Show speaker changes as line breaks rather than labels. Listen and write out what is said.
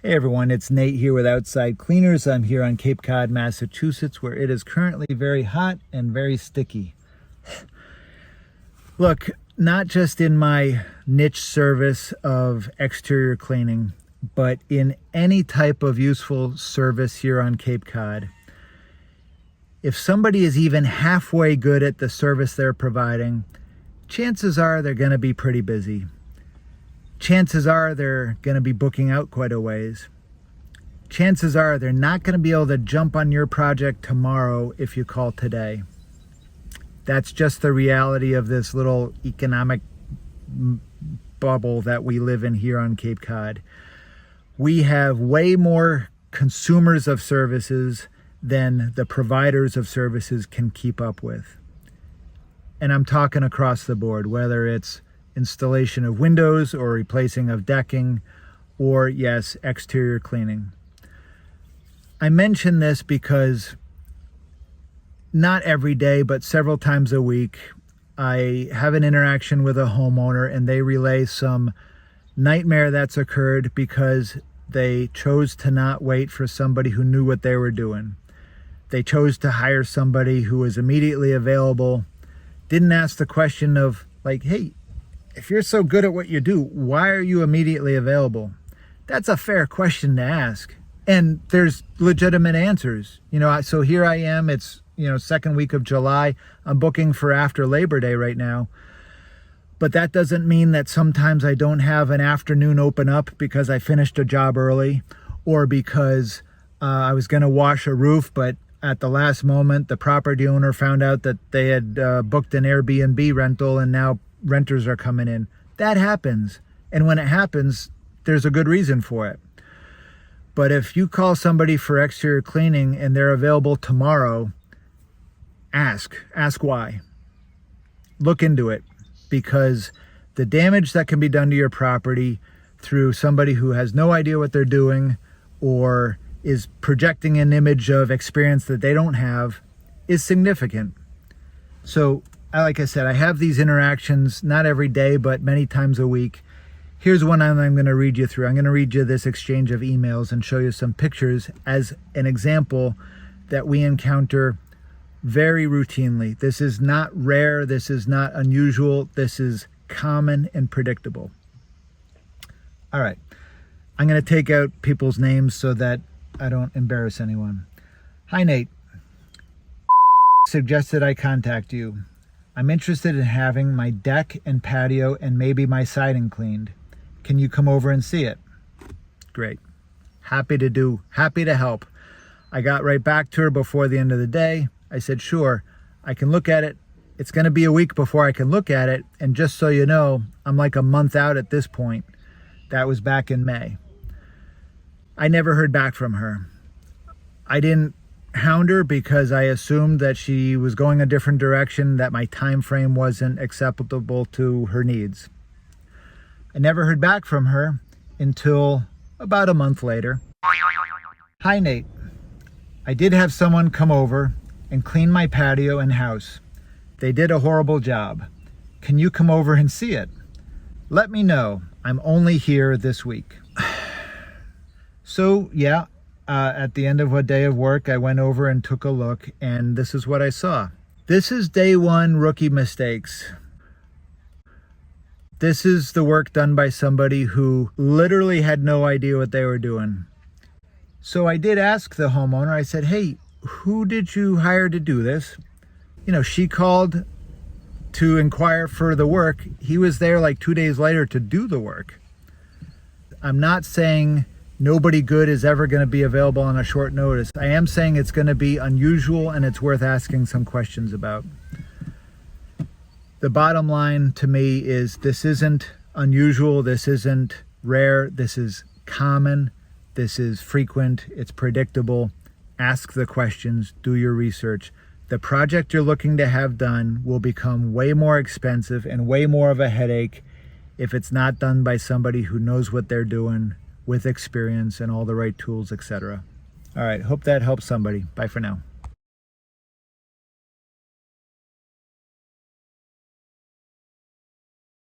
Hey everyone, it's Nate here with Outside Cleaners. I'm here on Cape Cod, Massachusetts, where it is currently very hot and very sticky. Look, not just in my niche service of exterior cleaning, but in any type of useful service here on Cape Cod, if somebody is even halfway good at the service they're providing, chances are they're going to be pretty busy. Chances are they're going to be booking out quite a ways. Chances are they're not going to be able to jump on your project tomorrow if you call today. That's just the reality of this little economic bubble that we live in here on Cape Cod. We have way more consumers of services than the providers of services can keep up with. And I'm talking across the board, whether it's installation of windows or replacing of decking, or yes, exterior cleaning. I mention this because not every day, but several times a week, I have an interaction with a homeowner and they relay some nightmare that's occurred because they chose to not wait for somebody who knew what they were doing. They chose to hire somebody who was immediately available, didn't ask the question of like, hey, if you're so good at what you do, why are you immediately available? That's a fair question to ask. And there's legitimate answers. So here I am, it's, second week of July. I'm booking for after Labor Day right now. But that doesn't mean that sometimes I don't have an afternoon open up because I finished a job early, or because I was going to wash a roof, but at the last moment, the property owner found out that they had booked an Airbnb rental and now renters are coming in. That happens. And when it happens, there's a good reason for it. But if you call somebody for exterior cleaning and they're available tomorrow, ask why. Look into it, because the damage that can be done to your property through somebody who has no idea what they're doing or is projecting an image of experience that they don't have is significant. So, like I said, I have these interactions not every day, but many times a week. Here's one I'm going to read you through. I'm going to read you this exchange of emails and show you some pictures as an example that we encounter very routinely. This is not rare. This is not unusual. This is common and predictable. All right. I'm going to take out people's names so that I don't embarrass anyone. Hi, Nate. Suggested I contact you. I'm interested in having my deck and patio and maybe my siding cleaned. Can you come over and see it? Great. Happy to help. I got right back to her before the end of the day. I said, sure, I can look at it. It's going to be a week before I can look at it. And just so you know, I'm like a month out at this point. That was back in May. I never heard back from her. I didn't hound her because I assumed that she was going a different direction, that my time frame wasn't acceptable to her needs. I never heard back from her until about a month later. Hi, Nate. I did have someone come over and clean my patio and house. They did a horrible job. Can you come over and see it? Let me know. I'm only here this week. So, yeah. At the end of a day of work, I went over and took a look, and this is what I saw. This is day one rookie mistakes. This is the work done by somebody who literally had no idea what they were doing. So I did ask the homeowner, I said, hey, who did you hire to do this? She called to inquire for the work. He was there like 2 days later to do the work. I'm not saying nobody good is ever going to be available on a short notice. I am saying it's going to be unusual and it's worth asking some questions about. The bottom line to me is this isn't unusual. This isn't rare. This is common. This is frequent. It's predictable. Ask the questions. Do your research. The project you're looking to have done will become way more expensive and way more of a headache if it's not done by somebody who knows what they're doing, with experience and all the right tools, etc. All right, hope that helps somebody. Bye for now.